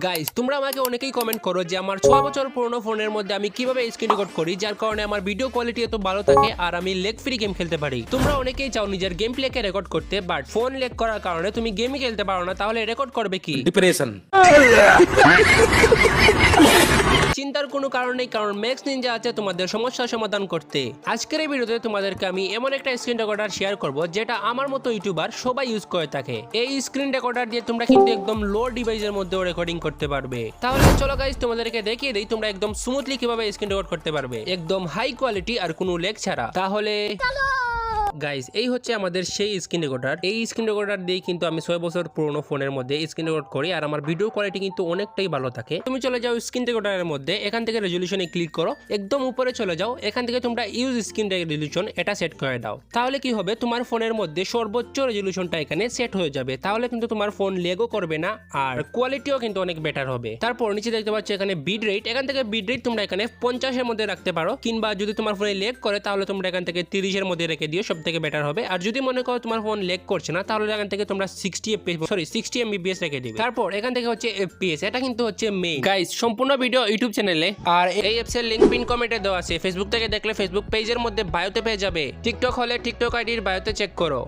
Guys তোমরা আমাকে অনেকেই কমেন্ট করো যে আমার 6 বছর পুরনো ফোনের মধ্যে আমি কিভাবে স্ক্রিন রেকর্ড করি যার কারণে আমার ভিডিও কোয়ালিটি এত ভালো থাকে আর আমি লেগ ফ্রি গেম খেলতে পারি। তোমরা অনেকেই চাও নিজের গেম প্লেকে রেকর্ড করতে, বাট ফোন লেগ করার কারণে তুমি গেমই খেলতে পারো না, তাহলে রেকর্ড করবে কি? ডিপ্রেশন। চিন্তার কোনো কারণ নেই, কারণ ম্যাক্স নিনজা আছে তোমাদের সমস্যার সমাধান করতে। আজকের এই ভিডিওতে তোমাদেরকে আমি এমন একটা স্ক্রিন রেকর্ডার শেয়ার করব যেটা আমার মতো ইউটিউবার সবাই ইউজ করে থাকে। এই স্ক্রিন রেকর্ডার দিয়ে তোমরা কিন্তু একদম লো ডিভাইসের মধ্যেও রেকর্ডিং করতে পারবে। তাহলে চলো গাইস তোমাদেরকে দেখিয়ে দেই তোমরা একদম স্মুথলি কিভাবে স্ক্রিন রেকর্ড করতে পারবে, একদম হাই কোয়ালিটি আর কোনো লেগ ছাড়া। তাহলে গাইস এই হচ্ছে আমাদের সেই স্ক্রিন রেকর্ডার। এই স্ক্রিন রেকর্ডার দিয়ে কিন্তু আমি 6 বছর পুরনো ফোনের মধ্যে স্ক্রিন রেকর্ড করি আর আমার ভিডিও কোয়ালিটি কিন্তু অনেকটাই ভালো থাকে। তুমি চলে যাও স্ক্রিন রেকর্ডারের মধ্যে, এখান থেকে রেজলিউশনে ক্লিক করো, একদম উপরে চলে যাও, এখান থেকে তোমরা ইউজ স্ক্রিন রেজলিউশন এটা সেট করে দাও। তাহলে কি হবে, তোমার ফোনের মধ্যে সর্বোচ্চ রেজলিউশনটা এখানে সেট হয়ে যাবে। তাহলে কিন্তু তোমার ফোন লেগও করবে না আর কোয়ালিটিও কিন্তু অনেক বেটার হবে। তারপর নিচে দেখতে পাচ্ছ এখানে বিট রেট, এখান থেকে বিট রেট তোমরা এখানে 50 এর মধ্যে রাখতে পারো, কিংবা যদি তোমার ফোনে লেগ করে তাহলে তোমরা এখান থেকে 30 এর মধ্যে রেখে দিও, সব থেকে বেটার হবে। আর যদি মনে করো তোমার ফোন লেগ করছে না তাহলে এখান থেকে তোমরা 60 MBPS রেখে দিবে। তারপর এখান থেকে হচ্ছে FPS, এটা কিন্তু হচ্ছে মেইন। গাইস সম্পূর্ণ ভিডিও ইউটিউব চ্যানেলে আর এই অ্যাপস এর লিংক পিন কমেন্টে দেওয়া আছে। ফেসবুক থেকে দেখলে ফেসবুক পেজের মধ্যে বায়োতে পেয়ে যাবে, টিকটক হলে টিকটক আইডির বায়োতে চেক করো।